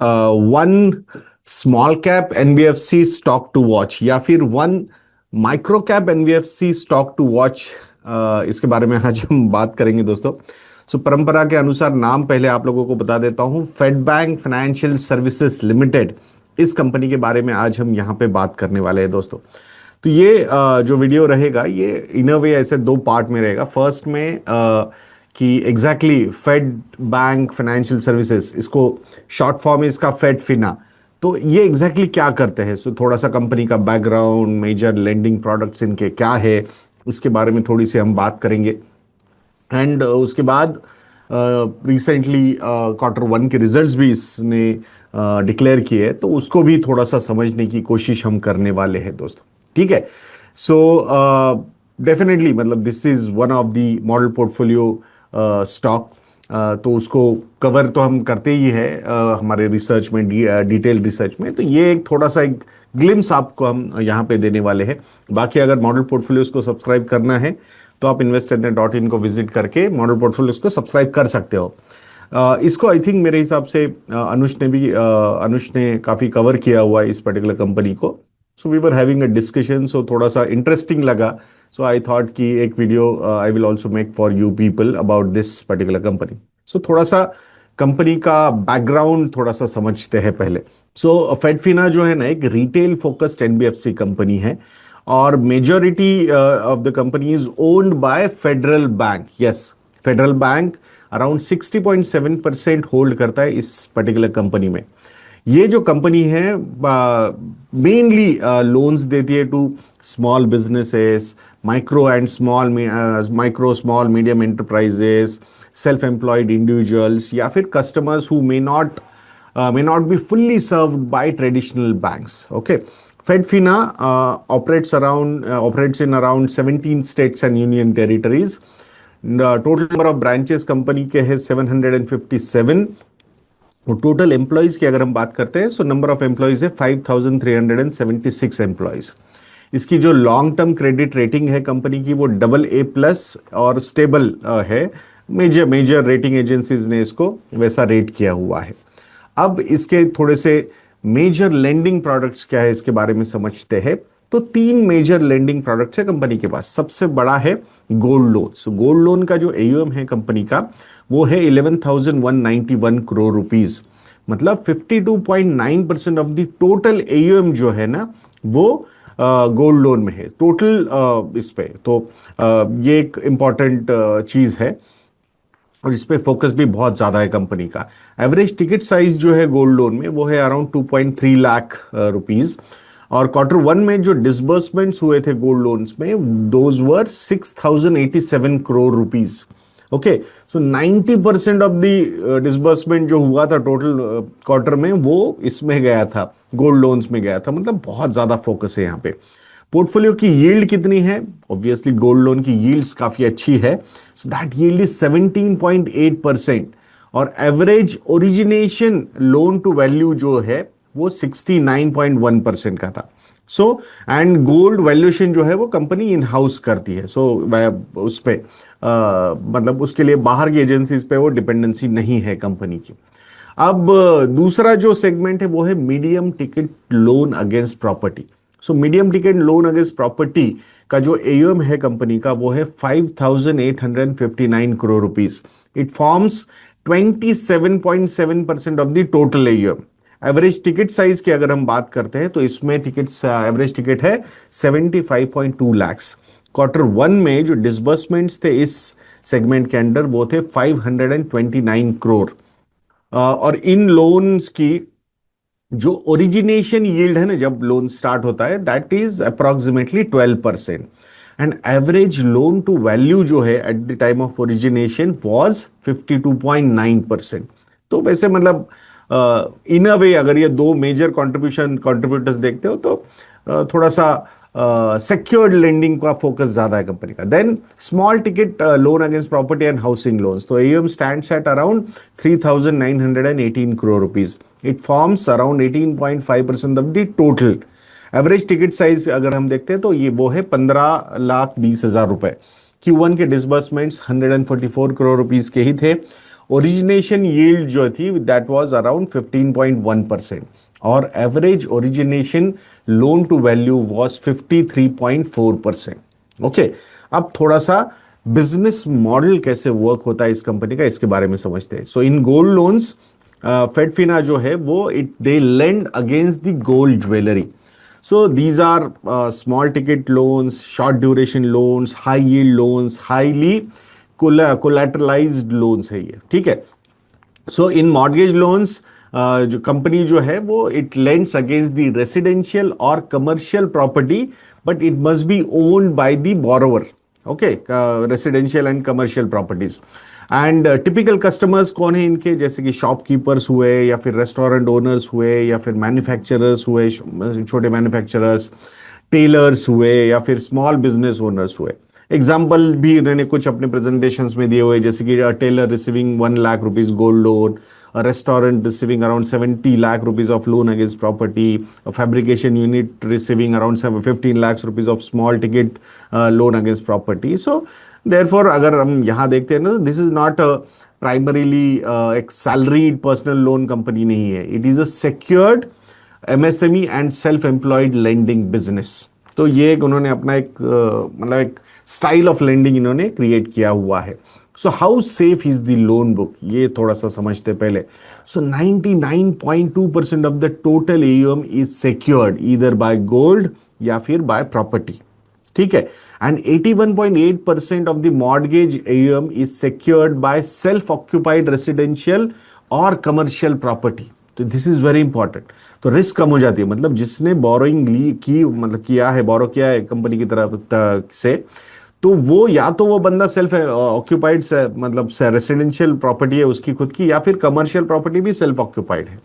One small cap NBFC stock to watch या फिर one micro cap NBFC stock to watch, इसके बारे में आज हम बात करेंगे दोस्तों। सो परंपरा के अनुसार नाम पहले आप लोगों को बता देता हूं। Fed Bank Financial Services Limited, इस कंपनी के बारे में आज हम यहां पे बात करने वाले हैं दोस्तों। तो ये जो वीडियो रहेगा ये इन अ वे ऐसे दो पार्ट में रहेगा। फर्स्ट में कि exactly Fed Bank Financial Services, इसको शॉर्ट फॉर्म है इसका फेड फिना, तो ये एग्जैक्टली क्या करते हैं। सो थोड़ा सा कंपनी का बैकग्राउंड, मेजर लेंडिंग प्रोडक्ट्स इनके क्या है, इसके बारे में थोड़ी सी हम बात करेंगे। एंड उसके बाद रिसेंटली क्वार्टर वन के रिजल्ट्स भी इसने डिक्लेयर किए, तो उसको भी थोड़ा सा समझने की कोशिश हम करने वाले हैं दोस्तों। ठीक है। सो डेफिनेटली मतलब this is one of the model portfolio stock, तो उसको कवर तो हम करते ही है हमारे रिसर्च में, डिटेल रिसर्च में। तो ये एक थोड़ा सा एक ग्लिम्स आपको हम यहाँ पे देने वाले हैं। बाकी अगर मॉडल पोर्टफोलियोज को सब्सक्राइब करना है तो आप investindia.in को विजिट करके मॉडल पोर्टफोलियोज को सब्सक्राइब कर सकते हो। इसको आई थिंक मेरे हिसाब से अनुष ने काफ़ी कवर किया हुआ है इस पर्टिकुलर कंपनी को। So we were having a discussion, so थोड़ा सा इंटरेस्टिंग लगा। सो आई थॉट कि एक video I will also make for you people about this particular company. So थोड़ा सा कंपनी का बैकग्राउंड थोड़ा सा समझते हैं पहले। सो फेडफिना जो है ना, एक रिटेल फोकस्ड एनबीएफसी कंपनी है और majority of the company is owned by federal bank. Yes, federal bank around 60.7% hold करता है इस पर्टिकुलर कंपनी में। ये जो कंपनी है मेनली लोन्स देती है to small businesses, micro small medium enterprises, self employed individuals या फिर customers who may not be fully served by traditional banks. Okay, FedFina operates in around 17 states and union territories. Total number of branches company के है 757। और total employees की अगर हम बात करते हैं, सो नंबर ऑफ एम्प्लॉयज है 5376 एम्प्लॉयज। इसकी जो लॉन्ग टर्म क्रेडिट रेटिंग है कंपनी की वो AA+ और स्टेबल है। मेजर रेटिंग एजेंसीज ने इसको वैसा रेट किया हुआ है। अब इसके थोड़े से मेजर लेंडिंग प्रोडक्ट्स क्या है इसके बारे में समझते हैं। तो 3 मेजर लेंडिंग प्रोडक्ट्स है कंपनी के पास। सबसे बड़ा है गोल्ड लोन। गोल्ड लोन का जो AUM है कंपनी का वो है 11,191 करोड़ रुपीज, मतलब 52.9% ऑफ द टोटल AUM जो है ना वो गोल्ड लोन में है टोटल इस पे। तो ये एक इंपॉर्टेंट चीज है और इस पे फोकस भी बहुत ज़्यादा है कंपनी का। एवरेज टिकट साइज जो है गोल्ड लोन में वो है अराउंड 2.3 लाख रुपीस। और क्वार्टर वन में जो डिसबर्समेंट्स हुए थे गोल्ड लोन्स में, those were 6,087 crore rupees. Okay, so 90% of the disbursement जो हुआ था टोटल क्वार्टर में वो इसमें गया था, गोल्ड लोन्स में गया था। मतलब बहुत ज़्यादा फोकस है यहाँ पे। पोर्टफोलियो की यील्ड कितनी है? ऑब्वियसली गोल्ड लोन की यील्ड्स काफी अच्छी है, सो दैट यील्ड इज 17.8%। और average origination loan to value जो है वो 69.1% का था। सो एंड गोल्ड वैल्यूएशन जो है वो कंपनी इन हाउस करती है। सो उस पे मतलब उसके लिए बाहर की एजेंसीज पे वो डिपेंडेंसी नहीं है कंपनी की। अब दूसरा जो सेगमेंट है वो है medium ticket loan against property. So medium ticket loan against property का जो AUM है कंपनी का वो है 5,859 crore rupees. It forms 27.7% of the total AUM। Average ticket size की अगर हम बात करते हैं तो इसमें एवरेज टिकट है 75.2 लाख्स। क्वार्टर वन में जो डिसबर्समेंट्स थे इस सेगमेंट के अंडर वो थे 529 करोड़। और इन लोन्स की जो ओरिजिनेशन यील्ड है ना जब लोन स्टार्ट होता है that is approximately 12%। And average loan to value जो है at the time of origination was 52.9%। तो वैसे मतलब इन अ वे अगर ये दो मेजर कंट्रीब्यूटर्स देखते हो तो थोड़ा सा सेक्योर्ड लेंडिंग का फोकस ज्यादा है कंपनी का। Then small ticket loan against property and housing loans, तो AUM stands at around 3,918 crore rupees. It forms around 18.5% of the total. Average ticket size अगर हम देखते हैं तो ये वो है 15,20,000 रुपए। Q1 के डिसबर्समेंट्स 144 करोड़ रुपीस के ही थे ओरिजिनेशन यील्ड जो थी दैट वाज अराउंड 15.1%, और average origination loan to value was 53.4%। Okay, अब थोड़ा सा बिजनेस मॉडल कैसे वर्क होता है इस कंपनी का, इसके बारे में समझते हैं। सो इन गोल्ड लोन्स, फेडफिना जो है वो it they lend against the gold jewellery. So these are small ticket loans, short duration loans, high yield loans, highly collateralized loans है ये, ठीक है। सो इन मॉर्गेज लोन्स जो कंपनी जो है वो it lends against the residential और commercial property, but it must be owned by the borrower. Okay, residential and commercial properties. And typical customers कौन है इनके, जैसे कि शॉपकीपर्स हुए, या फिर रेस्टोरेंट ओनर्स हुए, या फिर मैन्युफैक्चरर्स हुए, छोटे मैन्युफैक्चरर्स, टेलर्स हुए, या फिर स्मॉल बिजनेस ओनर्स हुए। एग्जाम्पल भी इन्होंने कुछ अपने प्रेजेंटेशंस में दिए हुए, जैसे कि tailor receiving 1 lakh rupees gold loan, a restaurant receiving around 70 lakh rupees of loan against property, a fabrication unit receiving around 15 lakhs rupees of small ticket loan against property. So therefore अगर हम यहाँ देखते हैं ना, this is not a primarily एक salaried personal loan company नहीं है, it is a secured MSME and self employed lending business। तो ये एक उन्होंने अपना एक मतलब एक स्टाइल ऑफ लेंडिंग इन्होंने क्रिएट किया हुआ है। So how safe is the loan book, ये थोड़ा सा समझते पहले। सो 99.2% of the total AUM is secured either by gold या फिर बाय प्रॉपर्टी, ठीक है। And 81.8% of the mortgage AUM is secured by self occupied residential और कमर्शियल प्रॉपर्टी। तो दिस इज वेरी इंपॉर्टेंट। तो रिस्क कम हो जाती है, मतलब जिसने बोरोइंग की मतलब किया है, बोरो किया है कंपनी की तरफ से, तो वो या तो वो बंदा सेल्फ ऑक्यूपाइड मतलब रेसिडेंशियल प्रॉपर्टी है उसकी खुद की, या फिर कमर्शियल प्रॉपर्टी भी सेल्फ ऑक्यूपाइड है।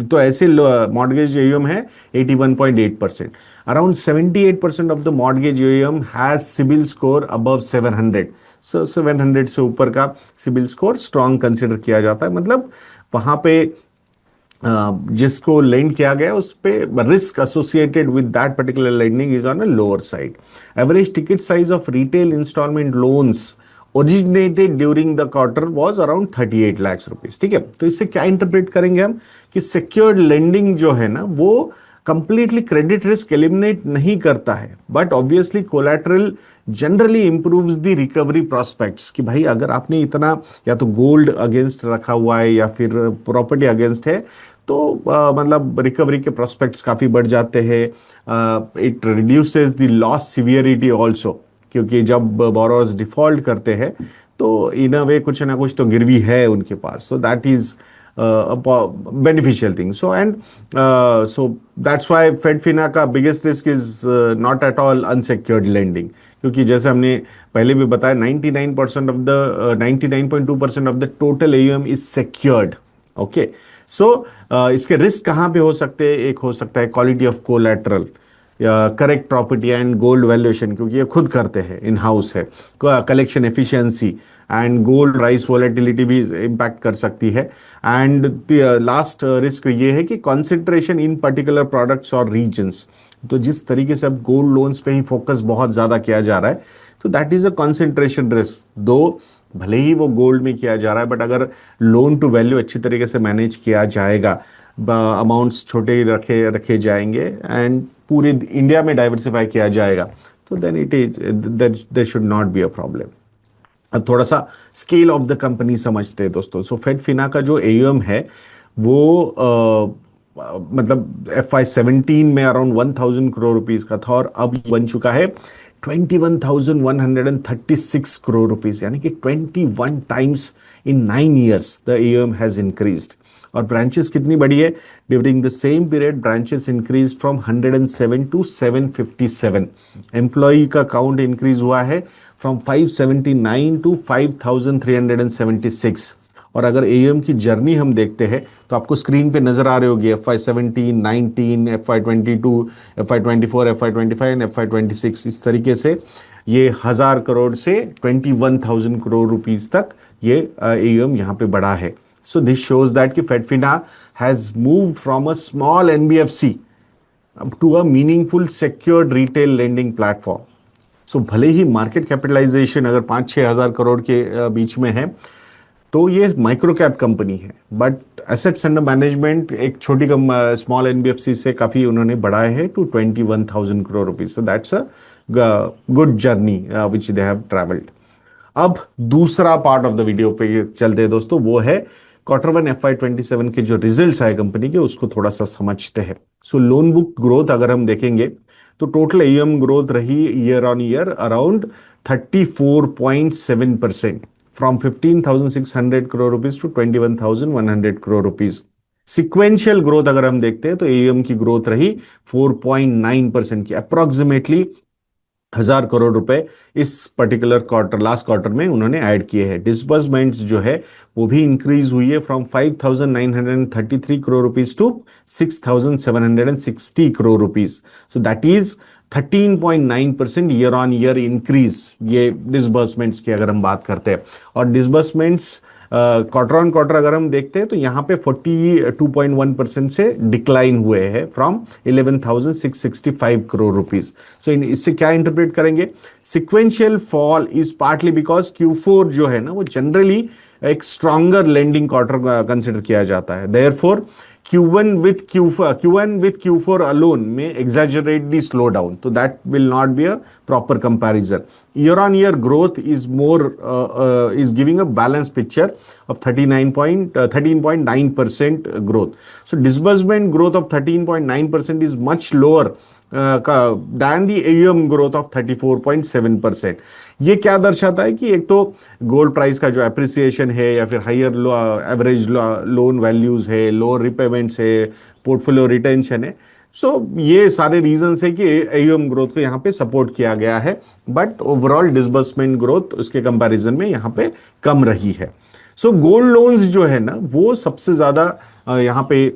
तो ऐसे मॉर्गेज AUM है 81.8%। Around 78% of the mortgage AUM has CIBIL score above 700। सो 700 से ऊपर का सिबिल स्कोर स्ट्रांग कंसिडर किया जाता है, मतलब वहां पे जिसको लेंड किया गया उस पे risk associated with that particular lending is on a lower side. Average ticket size of retail instalment loans originated during the quarter was around 38 lakh rupees, ठीक है। तो इससे क्या इंटरप्रेट करेंगे हम कि सिक्योर्ड लेंडिंग जो है ना वो कंप्लीटली क्रेडिट रिस्क एलिमिनेट नहीं करता है, but obviously collateral generally improves the recovery prospects. कि भाई अगर आपने इतना या तो गोल्ड अगेंस्ट रखा हुआ है या फिर प्रॉपर्टी अगेंस्ट है, तो मतलब रिकवरी के प्रोस्पेक्ट्स काफ़ी बढ़ जाते हैं। It reduces the loss severity also, क्योंकि जब बोरोअर्स डिफॉल्ट करते हैं तो इन अ वे कुछ ना कुछ तो गिरवी है उनके पास, so that is beneficial thing. So and so that's why FedFina का biggest risk is not at all unsecured lending, क्योंकि जैसे हमने पहले भी बताया 99% of the 99.2% of the total AUM is secured। Okay, so इसके रिस्क कहाँ पे हो सकते हैं, एक हो सकता है quality of collateral, correct property and gold valuation, क्योंकि ये खुद करते हैं, इन हाउस है। Collection efficiency and gold price volatility भी इम्पैक्ट कर सकती है। एंड लास्ट रिस्क ये है कि कॉन्सेंट्रेशन इन पर्टिकुलर प्रोडक्ट्स और रीजन्स। तो जिस तरीके से अब गोल्ड लोन्स पे ही फोकस बहुत ज़्यादा किया जा रहा है, तो that is a concentration risk. दो भले ही वो गोल्ड में किया जा रहा है, बट अगर लोन टू वैल्यू अच्छी तरीके से मैनेज किया जाएगा, अमाउंट्स छोटे रखे रखे जाएंगे एंड पूरे इंडिया में डाइवर्सिफाई किया जाएगा, तो then it is there should not be a problem. अब थोड़ा सा स्केल ऑफ द कंपनी समझते हैं दोस्तों। सो फेडफिना का जो AUM है वो मतलब FY17 में अराउंड 1000 करोड़ रुपीस का था, और अब बन चुका है 21,136 करोड़ रुपीस, यानी कि 21 times in 9 years the AUM has increased. और ब्रांचेस कितनी बड़ी है, during the same period branches increase from 107 to 757। Employ का काउंट इंक्रीज हुआ है फ्रॉम 579 टू 5376। और अगर AUM की जर्नी हम देखते हैं तो आपको स्क्रीन पे नजर आ रही होगी, FY17, 19, FY22, FY24, FY25 and FY26, इस तरीके से ये 1000 करोड़ से 21,000 करोड़ रुपीस तक ये AUM यहाँ पे बढ़ा है। So this shows that कि FedFina has moved from a small NBFC to a meaningful secured retail lending platform. So भले ही मार्केट कैपिटलाइजेशन अगर 5-6 हज़ार करोड़ के बीच में है, तो ये माइक्रो कैप कंपनी है, बट एसेट्स अंडर मैनेजमेंट एक छोटी कम स्मॉल एनबीएफसी से काफी उन्होंने बढ़ाए हैं to 21,000 crore rupees. So that's a good journey which they have travelled. अब दूसरा पार्ट ऑफ द वीडियो पे चलते हैं दोस्तों, वो है क्वार्टर 1 FY 2027 के जो रिजल्ट्स आए कंपनी के, उसको थोड़ा सा समझते हैं। सो लोन बुक ग्रोथ अगर हम देखेंगे तो टोटल एयूएम ग्रोथ रही year on year around 34.7%, from 15,600 crore rupees to 21,100 crore rupees. Sequential growth अगर हम देखते हैं तो एयूएम की ग्रोथ रही 4.9% की, अप्रोक्सीमेटली 1,000 करोड़ रुपए इस पर्टिकुलर क्वार्टर, लास्ट क्वार्टर में उन्होंने ऐड किए हैं। डिसबर्समेंट्स जो है वो भी इंक्रीज हुई है from 5,933 crore rupees to 6,760 crore rupees. So that is 13.9% year on year increase, ये डिसबर्समेंट्स की अगर हम बात करते हैं। और डिसबर्समेंट्स क्वार्टर ऑन क्वार्टर अगर हम देखते हैं तो यहाँ पे 42.1% से डिक्लाइन हुए हैं फ्रॉम 11,665 करोड़ रुपीज। सो इससे क्या इंटरप्रेट करेंगे? Sequential fall is partly because Q4 जो है ना वो जनरली एक स्ट्रॉन्गर लेंडिंग क्वार्टर कंसिडर किया जाता है। Therefore Q1 with Q4 alone may exaggerate the slowdown, so that will not be a proper comparison. Year on year growth is more is giving a balanced picture of 13.9% growth. So disbursement growth of 13.9% is much lower than the AUM growth of 34.7%. ये क्या दर्शाता है कि एक तो gold price का जो appreciation है, या फिर हायर एवरेज लोन वैल्यूज है, लोअर रिपेमेंट्स है, पोर्टफोलियो रिटेंशन है। सो ये सारे रीजंस है कि एयूएम ग्रोथ को यहाँ पे सपोर्ट किया गया है, बट ओवरऑल डिसबर्समेंट ग्रोथ उसके कंपैरिजन में यहाँ पे कम रही है। सो गोल्ड लोन्स जो है ना वो सबसे ज्यादा यहाँ पे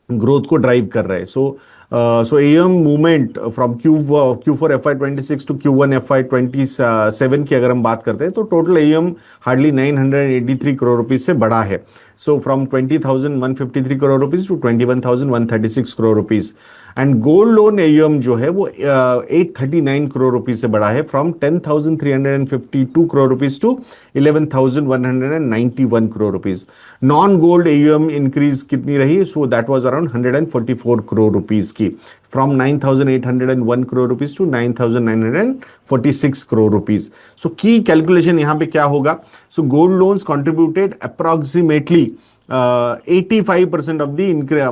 ग्रोथ को ड्राइव कर रहे हैं। So AUM movement from Q4 FY 2026 to Q1 FY 2027 की अगर हम बात करते हैं तो total AUM hardly 983 crore rupees से बढ़ा है। So from 20,153 crore rupees to 21,136 crore rupees. And gold loan AUM जो है वो 839 करोड़ रुपीज से बढ़ा है, from 10,352 crore rupees to 11,191 crore rupees. Non gold AUM increase कितनी रही? So that was around 144 crore rupees की, from 9,801 crore rupees to 9,946 crore rupees. So की कैलकुलेशन यहां पे क्या होगा? So gold loans contributed approximately 85% of the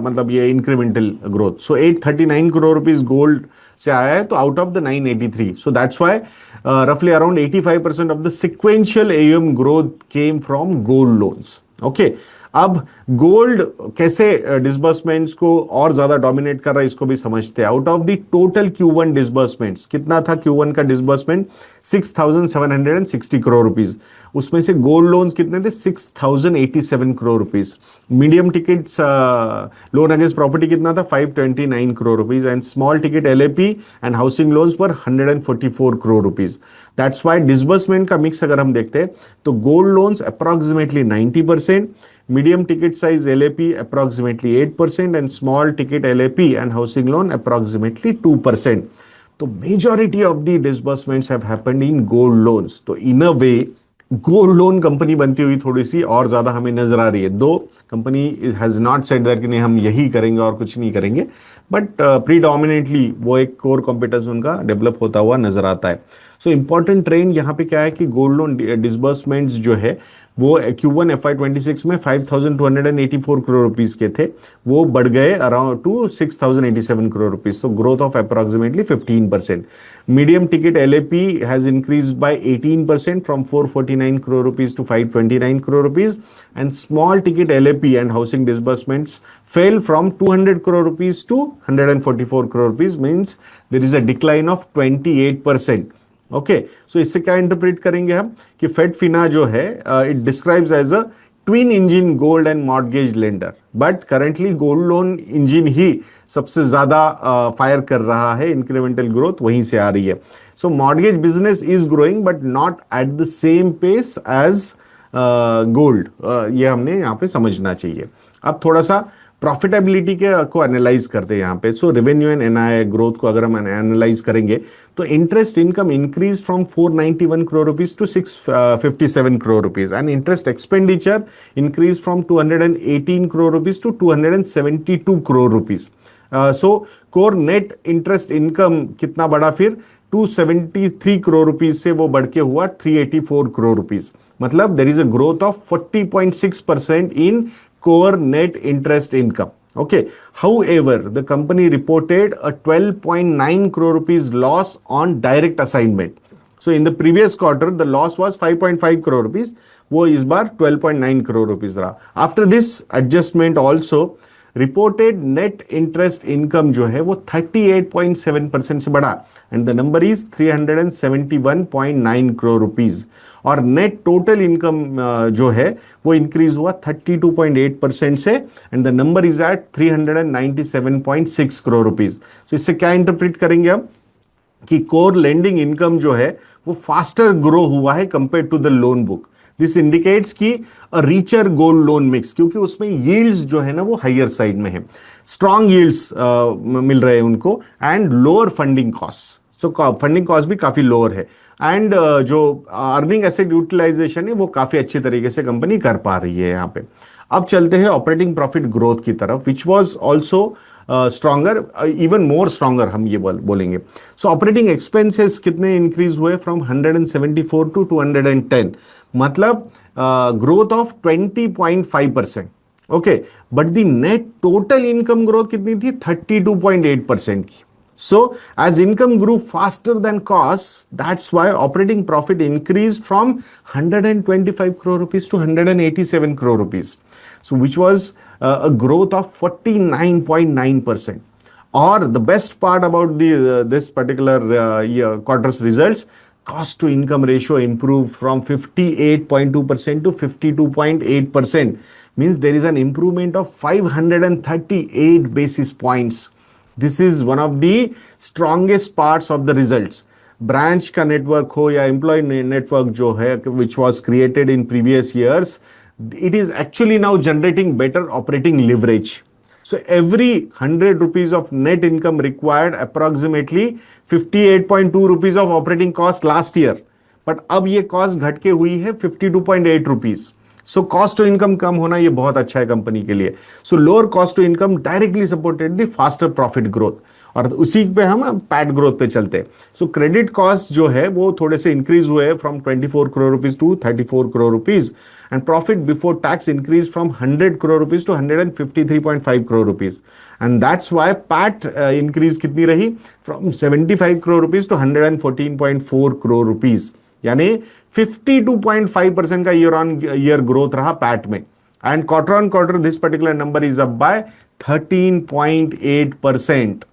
मतलब ये इंक्रीमेंटल ग्रोथ। सो 839 करोड़ रुपीज गोल्ड से आया है, तो out of the 983, so that's why roughly around 85% of the sequential AUM growth came from gold loans. Okay, अब गोल्ड कैसे डिसबर्समेंट्स को और ज्यादा डोमिनेट कर रहा है इसको भी समझते हैं। Out of the total Q1 disbursements, कितना था Q1 का डिसबर्समेंट? 6,760 करोड़ रुपीज। उसमें से गोल्ड लोन्स कितने थे? 6,087 crore rupees. Medium ticket loan against property कितना था? 529 crore rupees. And small ticket LAP and housing loans पर 144 crore rupees. That's why disbursement का मिक्स अगर हम देखते हैं तो gold loans approximately 90%, medium ticket size LAP approximately 8%, and small ticket LAP and housing loan approximately 2%. तो majority of the disbursements have happened in gold loans. तो in a way gold loan company बनती हुई थोड़ी सी और ज्यादा हमें नजर आ रही है। दो company has not said that कि नहीं हम यही करेंगे और कुछ नहीं करेंगे, बट प्रीडोमिनेटली वो एक कोर कॉम्पिटेंस उनका डेवलप होता हुआ नजर आता है। सो इंपॉर्टेंट ट्रेंड यहाँ पे क्या है कि गोल्ड लोन डिसबर्समेंट्स जो है वो Q1 FY 2026 में 5,284 करोड़ रुपीस के थे, वो बढ़ गए around to 6,087 crore rupees. So growth of approximately 15%। Medium ticket LAP has increase by 18% from 449 crore rupees to 529 crore rupees, and small ticket LAP and housing disbursements fell from 200 crore rupees to 144 crore rupees, means there is a decline of 28%। Okay, so इससे क्या interpret करेंगे हम कि fade फिना जो है it describes as a twin engine gold and mortgage lender, but currently gold loan engine ही सबसे ज्यादा फायर कर रहा है, इंक्रीमेंटल ग्रोथ वहीं से आ रही है। So mortgage business is growing but not at the same pace as gold, ये हमने यहाँ पे समझना चाहिए। अब थोड़ा सा प्रॉफिटेबिलिटी के को एनालाइज करते हैं यहाँ पे। So revenue and NI growth को अगर हम एनालाइज करेंगे तो interest income increase from 491 crore rupees to 657 crore rupees and interest expenditure increase from 218 crore rupees to 272 crore rupees. So core net interest income कितना बढ़ा फिर, 273 करोड़ रुपीज से वो बढ़ के हुआ 384 करोड़ रुपीज। मतलब there is a growth of 40.6% in core net interest income. Okay. However, the company reported a 12.9 crore rupees loss on direct assignment. So in the previous quarter, the loss was 5.5 crore rupees. वो इस बार 12.9 crore rupees रहा. After this adjustment also, reported net interest income जो है वो 38.7% से बढ़ा and the number is 371.9 crore rupees. और net total income जो है वो increase हुआ 32.8% से and the number is at 397.6 crore rupees. So इससे क्या इंटरप्रेट करेंगे हम कि कोर लेंडिंग इनकम जो है वो फास्टर ग्रो हुआ है compare to the loan book. This indicates कि a richer gold loan mix, क्योंकि उसमें यील्ड्स जो है ना वो हायर साइड में है, स्ट्रॉन्ग यील्ड्स मिल रहे हैं उनको and lower funding cost. So funding cost भी काफी लोअर है एंड जो अर्निंग एसेट यूटिलाइजेशन है वो काफी अच्छी तरीके से कंपनी कर पा रही है यहाँ पे। अब चलते हैं ऑपरेटिंग प्रॉफिट ग्रोथ की तरफ, which was also stronger, even more stronger हम ये बोलेंगे। सो ऑपरेटिंग एक्सपेंसेस कितने इंक्रीज हुए, फ्रॉम 174 टू 210, मतलब growth of 20.5%। Okay, but the net total income growth कितनी थी, 32.8% की। So as income grew faster than costs, that's why operating profit increased from 125 crore rupees to 187 crore rupees. So which was a growth of 49.9%. Or the best part about this particular quarter's results, cost to income ratio improved from 58.2% to 52.8%. Means there is an improvement of 538 basis points. This is one of the strongest parts of the results. Branch का network हो या employ network जो है which was created in previous years, it is actually now generating better operating leverage. So every 100 rupees of net income required approximately 58.2 rupees of operating cost last year. But अब ये cost घट के हुई है 52.8 rupees. So cost to income कम होना ये बहुत अच्छा है कंपनी के लिए। So lower cost to income directly supported the faster profit growth, और उसी पे हम पैट ग्रोथ पे चलते हैं। सो क्रेडिट कॉस्ट जो है वो थोड़े से इंक्रीज हुए from 24 crore rupees to 34 crore rupees and profit before tax increase from 100 crore rupees to 153.5 crore rupees and that's why PAT increase कितनी रही, from 75 crore rupees to 114.4 crore rupees, यानी 52.5% का ईयर ऑन ईयर ग्रोथ रहा पैट में। And quarter on quarter this particular number is up by 13.8%।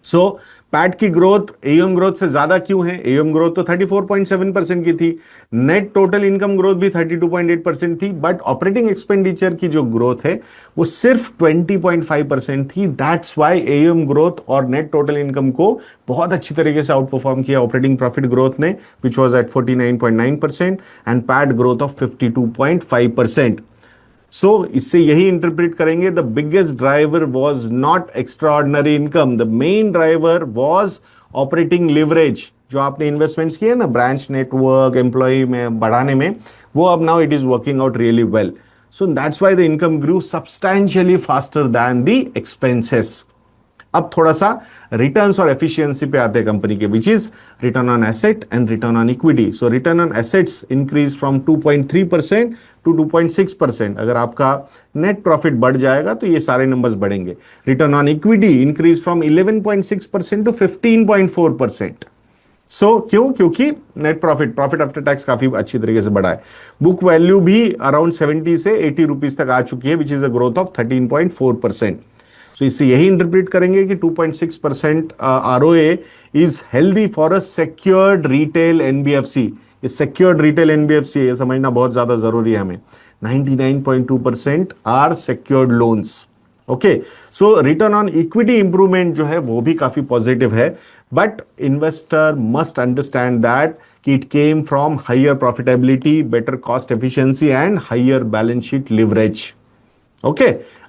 So PAT की growth AUM growth से ज्यादा क्यों है? एयूएम ग्रोथ तो 34.7% की थी, नेट टोटल इनकम ग्रोथ भी 32.8% थी, बट ऑपरेटिंग एक्सपेंडिचर की जो ग्रोथ है वो सिर्फ 20.5% थी। दैट्स वाई एयूएम ग्रोथ और नेट टोटल इनकम को बहुत अच्छी तरीके से आउट परफॉर्म किया ऑपरेटिंग प्रॉफिट ग्रोथ ने, which was at 49.9% and PAT growth of 52.5%। सो इससे यही इंटरप्रेट करेंगे, the biggest driver was not extraordinary income, the main driver was operating leverage. जो आपने इन्वेस्टमेंट्स किए ना ब्रांच नेटवर्क एम्प्लॉय में बढ़ाने में, वो अब now it is working out really well. So that's why the income grew substantially faster than the expenses. अब थोड़ा सा रिटर्न्स और एफिशिएंसी पे आते हैं कंपनी के, which is return on asset and return on equity. So return on assets increase from 2.3% to 2.6%। अगर आपका नेट प्रॉफिट बढ़ जाएगा तो ये सारे नंबर्स बढ़ेंगे। Return on equity increase from 11.6% to 15.4%। So क्यों? क्योंकि नेट प्रॉफिट आफ्टर टैक्स काफी अच्छी तरीके से बढ़ा है। बुक वैल्यू भी अराउंड 70 से 80 रुपीज तक आ चुकी है, which is a growth of 13.4%। So इससे यही इंटरप्रेट करेंगे कि 2.6% ROA is healthy for a secured retail NBFC. ये सेक्योर्ड रिटेल एनबीएफसी ये समझना बहुत ज्यादा जरूरी है हमें। 99.2% are secured loans. Okay, so return on equity improvement जो है वो भी काफी पॉजिटिव है, but investor must understand that कि it came from higher profitability, better cost efficiency and higher balance sheet leverage. Okay,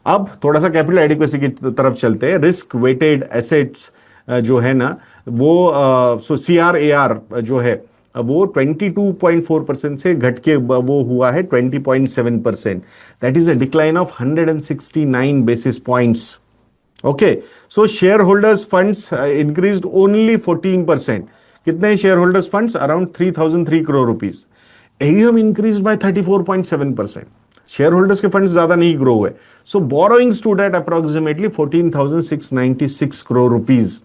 अब थोड़ा सा कैपिटल एडिक्वेसी की तरफ चलते हैं। रिस्क वेटेड एसेट्स जो है ना, वो सो CRAR जो है वो 22.4% से घट के वो हुआ है 20.7%। That is a decline of 169 basis points. Okay, so shareholders funds increased only 14%। कितने shareholders funds? Around 3003 crore rupees. AUM increase by 34.7%। Shareholders के फंड्स ज्यादा नहीं ग्रो हुए। So borrowing stood at approximately 14,696 crore rupees.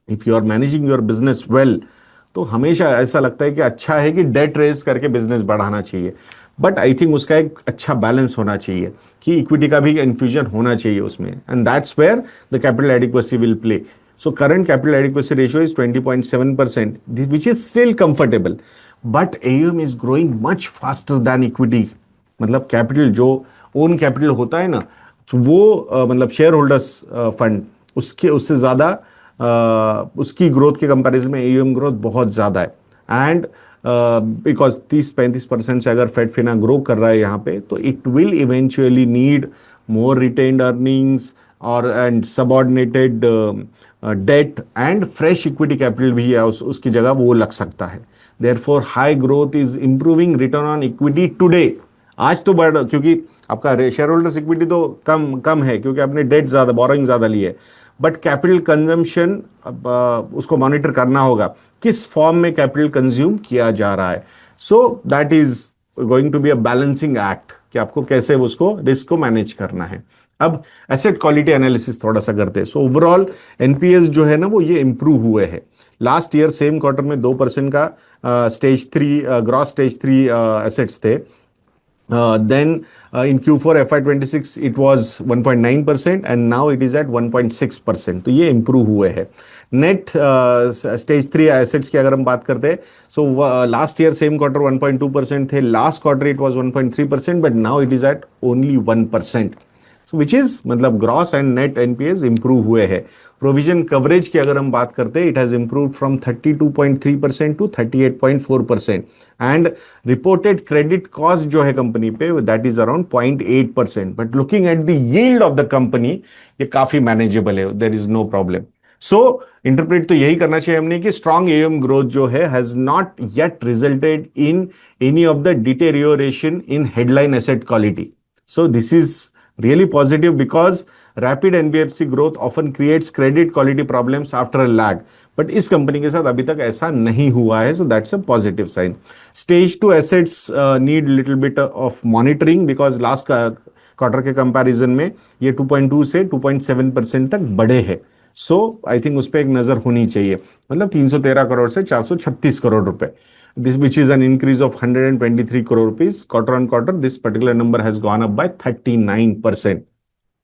If you are managing your business well, तो हमेशा ऐसा लगता है कि अच्छा है कि डेट रेज करके बिजनेस बढ़ाना चाहिए, बट आई थिंक उसका एक अच्छा बैलेंस होना चाहिए कि इक्विटी का भी इन्फ्यूजन होना चाहिए उसमें, and that's where the capital adequacy will play. So current capital adequacy ratio is 20.7%, which is still comfortable, but AUM is growing much faster than equity. मतलब कैपिटल जो ओन कैपिटल होता है ना, तो वो मतलब शेयर होल्डर्स फंड उसके उससे ज्यादा उसकी ग्रोथ के कंपैरिजन में AUM ग्रोथ बहुत ज्यादा है। एंड बिकॉज 30-35% से अगर फेड फिना ग्रो कर रहा है यहाँ पे, तो it will eventually need more retained earnings और and subordinated debt and fresh equity capital भी है उसकी जगह वो लग सकता है। Therefore high growth is improving return on equity today. आज तो बढ़, क्योंकि आपका शेयर होल्डर्स इक्विटी तो कम कम है क्योंकि आपने डेट ज्यादा, बोरोइंग ज्यादा ली है, बट कैपिटल कंजम्पशन उसको मॉनिटर करना होगा, किस फॉर्म में कैपिटल कंज्यूम किया जा रहा है। So that is going to be a balancing act कि आपको कैसे उसको रिस्क को मैनेज करना है। अब एसेट क्वालिटी एनालिसिस थोड़ा सा करते हैं। सो ओवरऑल एनपीएस जो है ना वो ये इंप्रूव हुए हैं। लास्ट ईयर सेम क्वार्टर में 2% का स्टेज 3 ग्रॉस स्टेज 3 एसेट्स थे। Then in Q4 FY26 it was 1.9% and now it is at 1.6%। तो ये इंप्रूव हुए हैं। नेट स्टेज 3 एसेट्स की अगर हम बात करते हैं, so last year same quarter 1.2% थे, last quarter it was 1.3%, but now it is at only 1%। So which is मतलब gross and net NPAs improve हुए हैं। प्रोविजन कवरेज की अगर हम बात करते हैं, it has improve from 32.3% to 38.4%। And reported credit cost जो है कंपनी पे that is around 0.8%, but looking at the yield of the company ये काफी मैनेजेबल है, there is no problem. So interpret तो यही करना चाहिए हमने कि स्ट्रॉन्ग AUM ग्रोथ जो है has not yet resulted in any of the deterioration in headline asset quality. So this is really positive because rapid NBFC growth often creates credit quality problems after a lag. But इस company के साथ अभी तक ऐसा नहीं हुआ है, so that's a positive sign. Stage 2 assets need little bit of monitoring because last quarter के कंपैरिजन में ये 2.2 से 2.7% तक बढ़े हैं। सो आई थिंक उस पर एक नजर होनी चाहिए। मतलब 313 करोड़ से 436 करोड़ रुपए, this which is an increase of 123 crore rupees quarter on quarter. This particular number has gone up by 39%।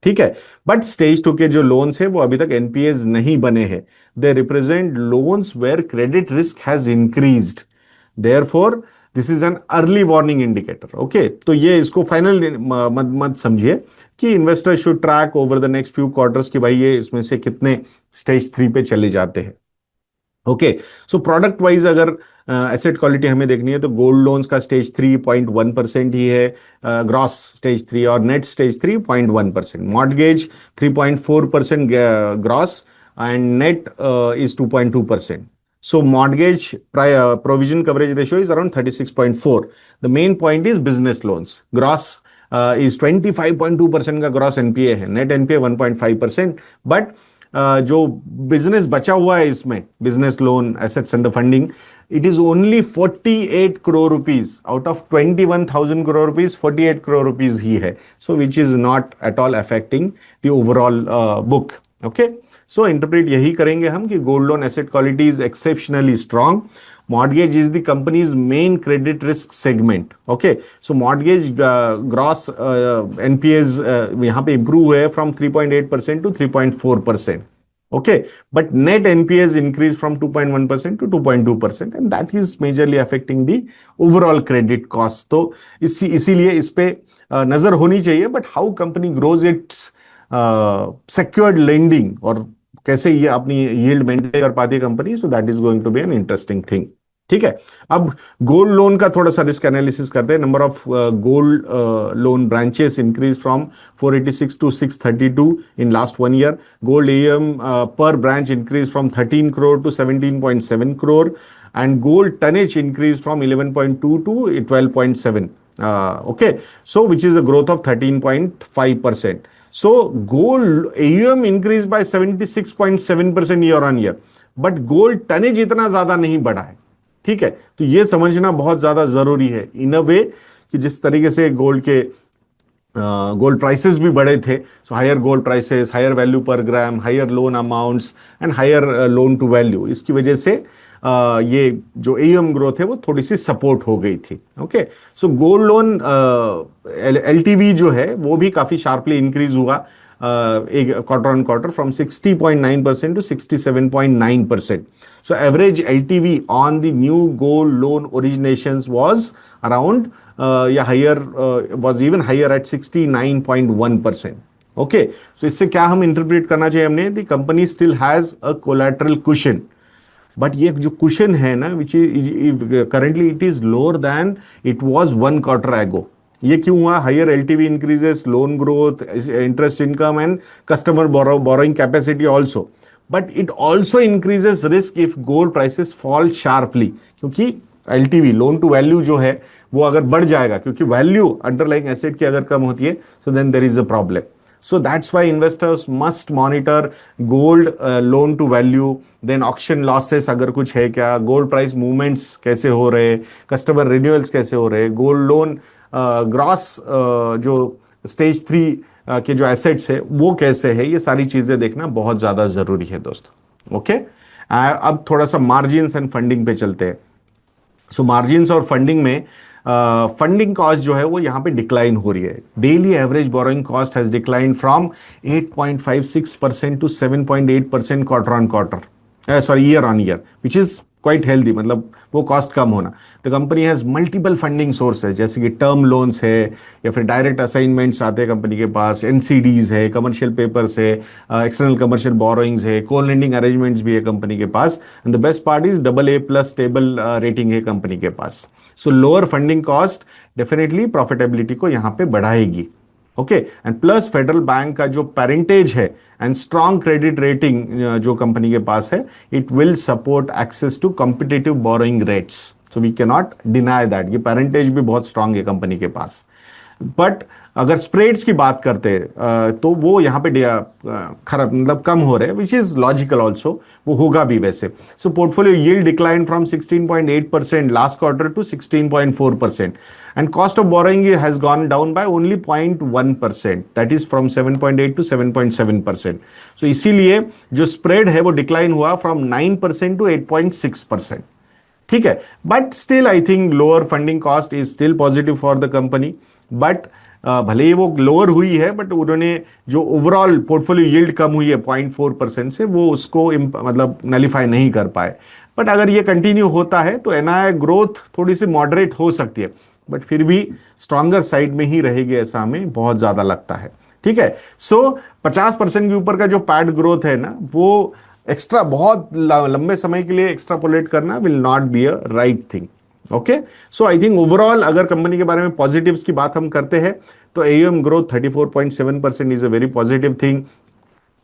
ठीक है, बट स्टेज 2 के जो लोन्स है वो अभी तक एनपीएस नहीं बने हैं। They represent loans where credit risk has increased, therefore this is an early warning indicator. Okay, तो ये इसको फाइनल मत मत समझिए कि investor should track over the next few quarters कि भाई ये इसमें से कितने स्टेज 3 पे चले जाते हैं। ओके, सो प्रोडक्ट वाइज अगर एसेट क्वालिटी हमें देखनी है तो गोल्ड लोन्स का स्टेज 3.1% ही है, ग्रॉस स्टेज 3, और net stage 3.1%। Mortgage 3.4% gross and net is 2.2%। So mortgage provision coverage ratio is around 36.4. The main point is business loans. Gross is 25.2% का gross NPA है, net NPA 1.5%, but जो business बचा हुआ है इसमें, business loan assets under funding, it is only 48 crore rupees out of 21,000 crore rupees, 48 crore rupees ही है। So which is not at all affecting the overall book. Okay, so interpret यही करेंगे हम कि gold loan asset quality is exceptionally strong. Mortgage is the company's main credit risk segment. Okay, so mortgage gross NPAs यहां पे improve हुए from 3.8% to 3.4%। okay, but net NPAs increased from 2.1% to 2.2%, and that is majorly affecting the overall credit cost। तो इसीलिए इस पे नजर होनी चाहिए, but how company grows its secured lending और कैसे ये अपनी यील्ड मेंटेन कर पाती है company, so that is going to be an interesting thing. ठीक है। अब गोल्ड लोन का थोड़ा सा रिस्क एनालिसिस करते हैं। Number of gold loan branches increase from 486 to 632 in last 1 year. Gold AUM per branch increased from 13 crore to 17.7 crore, and gold tonnage increased from 11.2 to 12.7. Okay, so which is a growth of 13.5%. So gold AUM increased by 76.7% year on year, but gold tonnage इतना ज्यादा नहीं बढ़ा है। ठीक है, तो ये समझना बहुत ज्यादा जरूरी है इन अ वे कि जिस तरीके से गोल्ड प्राइसेस भी बढ़े थे, so higher gold prices, higher value per gram, higher loan amounts and higher loan to value, इसकी वजह से ये जो एयूएम ग्रोथ है वो थोड़ी सी सपोर्ट हो गई थी। Okay, so gold loan LTV जो है वो भी काफी शार्पली इंक्रीज हुआ एक quarter on quarter from 60.9% to 67.9%. So average LTV on the new gold loan originations was around was even higher at 69.1%. Okay, so इससे क्या हम इंटरप्रेट करना चाहिए हमने, the company still has a collateral cushion, but ये जो cushion है ना which currently it is lower than it was 1 quarter ago. ये क्यों हुआ? Higher LTV increases, loan growth, interest income and customer borrowing capacity also, but it also increases risk if gold prices fall sharply, क्योंकि LTV loan to value जो है वो अगर बढ़ जाएगा, क्योंकि वैल्यू अंडरलाइंग एसेट की अगर कम होती है, so then there is a problem. So that's why investors must monitor gold loan to value, then auction losses अगर कुछ है क्या, gold price movements कैसे हो रहे, customer renewals कैसे हो रहे, gold loan ग्रॉस जो स्टेज 3 के जो एसेट्स है वो कैसे है, ये सारी चीजें देखना बहुत ज्यादा जरूरी है दोस्तों. ओके, अब थोड़ा सा मार्जिन्स एंड फंडिंग पे चलते हैं. सो मार्जिन्स और फंडिंग में फंडिंग कॉस्ट जो है वो यहां पे डिक्लाइन हो रही है. Daily average borrowing cost has decline from 8.56% to 7.8% quarter on quarter, sorry year on year, which is quite healthy, मतलब वो कॉस्ट कम होना. The company has multiple funding sources, जैसे कि टर्म लोन्स है या फिर डायरेक्ट असाइनमेंट्स आते हैं कंपनी के पास, एनसीडीज है, कमर्शियल पेपर्स है, एक्सटर्नल कमर्शियल बोरोइंग्स है, को लेंडिंग अरेंजमेंट्स भी है कंपनी के पास, and the best part is AA+ stable rating है कंपनी के पास. So lower funding cost definitely profitability को यहां पे बढ़ाएगी. Okay, and plus Federal Bank का जो पेरेंटेज है एंड स्ट्रॉन्ग क्रेडिट रेटिंग जो कंपनी के पास है, it will support access to competitive borrowing rates. So we can not deny that. ये पेरेंटेज भी बहुत स्ट्रांग है कंपनी के पास. बट अगर स्प्रेड्स की बात करते हैं तो वो यहाँ पे खराब, मतलब कम हो रहे हैं, विच इज लॉजिकल ऑल्सो, वो होगा भी वैसे. So portfolio yield decline from 16.8% last quarter to 16.4%, and cost of borrowing has gone down by only 0.1%, that is from 7.8 to 7.7%. सो इसीलिए जो स्प्रेड है वो डिक्लाइन हुआ फ्रॉम 9% टू 8.6%. ठीक है, but still I think lower funding cost is still positive for the company. But भले ही वो लोअर हुई है, बट उन्होंने जो ओवरऑल पोर्टफोलियो यील्ड कम हुई है 0.4% से, वो उसको मतलब नलीफाई नहीं कर पाए. बट अगर ये कंटिन्यू होता है तो एनआई ग्रोथ थोड़ी सी मॉडरेट हो सकती है, बट फिर भी स्ट्रॉन्गर साइड में ही रहेगी, ऐसा हमें बहुत ज्यादा लगता है. ठीक है, सो 50% के ऊपर का जो पैड ग्रोथ है ना, वो एक्स्ट्रा बहुत लंबे समय के लिए एक्स्ट्रापोलेट करना will not be a right thing. Okay, so I think overall अगर कंपनी के बारे में पॉजिटिव्स की बात हम करते हैं तो AUM growth 34.7% is a very positive thing.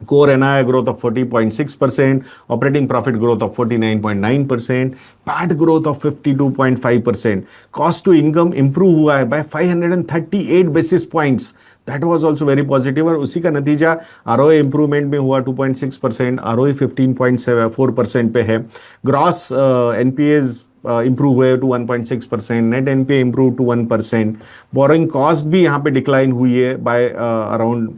Core NII growth of 40.6%, operating profit growth of 49.9%, PAT growth of 52.5%, cost to income improve हुआ है by 538 basis points. That was also very positive, और उसी का नतीजा ROA improvement में हुआ 2.6%, ROE 15.4% पे है. Gross NPAs इंप्रूव हुए to 1.6%, net NPA improve to 1%, borrowing cost भी यहाँ पे डिक्लाइन हुई है by around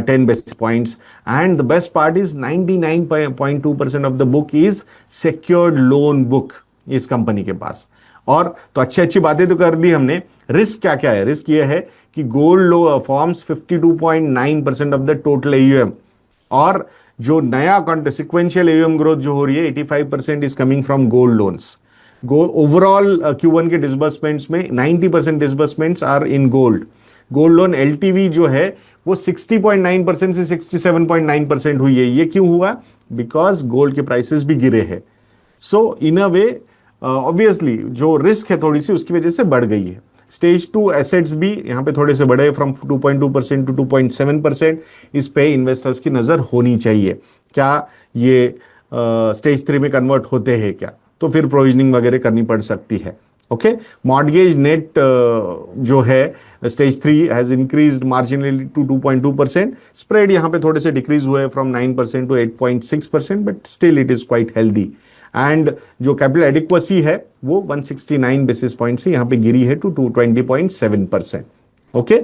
10 basis points, and the best part is 99.2% of the book is secured loan book इस कंपनी के पास. और तो अच्छी अच्छी बातें तो कर दी हमने. रिस्क क्या क्या है? रिस्क ये है कि gold low forms 52.9% of the total AUM, और जो नया सिक्वेंशियल एयूएम ग्रोथ जो हो रही है 85% is coming from gold loans. Overall Q1 के डिसबर्समेंट्स में 90% disbursements are in gold. Gold loan LTV जो है वो 60.9% से 67.9% हुई है. ये क्यों हुआ? बिकॉज गोल्ड के प्राइसेस भी गिरे हैं. सो इन अ वे ऑब्वियसली जो रिस्क है थोड़ी सी उसकी वजह से बढ़ गई है। स्टेज 2 एसेट्स भी यहाँ पे थोड़े से बढ़े फ्रॉम 2.2% टू 2.7%। इस पे इन्वेस्टर्स की नज़र होनी चाहिए, क्या ये स्टेज 3 में कन्वर्ट होते हैं क्या, तो फिर प्रोविजनिंग वगैरह करनी पड़ सकती है। ओके, मॉर्गेज नेट जो है stage 3 has increased marginally to 2.2%। Spread यहाँ पे थोड़े से डिक्रीज हुए from 9% to 8.6%, but still it is quite healthy. And जो कैपिटल एडिक्वेसी है वो 169 बेसिस पॉइंट से यहाँ पे गिरी है टू 220.7%। ओके,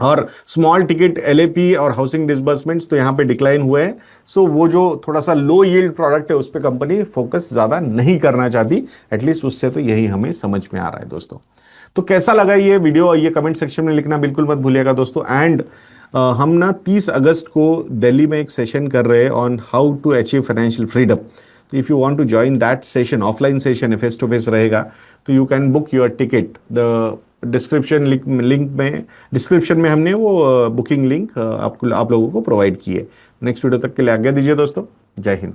और स्मॉल टिकट एलएपी और हाउसिंग डिसबर्समेंट्स तो यहाँ पे डिक्लाइन हुए हैं। सो वो जो थोड़ा सा लो यील्ड प्रोडक्ट है उस पे कंपनी फोकस ज्यादा नहीं करना चाहती, एटलीस्ट उससे तो यही हमें समझ में आ रहा है दोस्तों। तो कैसा लगा ये वीडियो, ये कमेंट सेक्शन में लिखना बिल्कुल मत भूलिएगा दोस्तों। एंड हम ना 30 अगस्त को दिल्ली में एक सेशन कर रहे हैं on how to achieve financial freedom. तो if you want to join that session, offline session है, फेस टू फेस रहेगा, तो you can book your ticket. The description link में, डिस्क्रिप्शन में हमने वो बुकिंग लिंक आपको, आप लोगों को प्रोवाइड की है। नेक्स्ट वीडियो तक के लिए आज्ञा दीजिए दोस्तों। जय हिंद।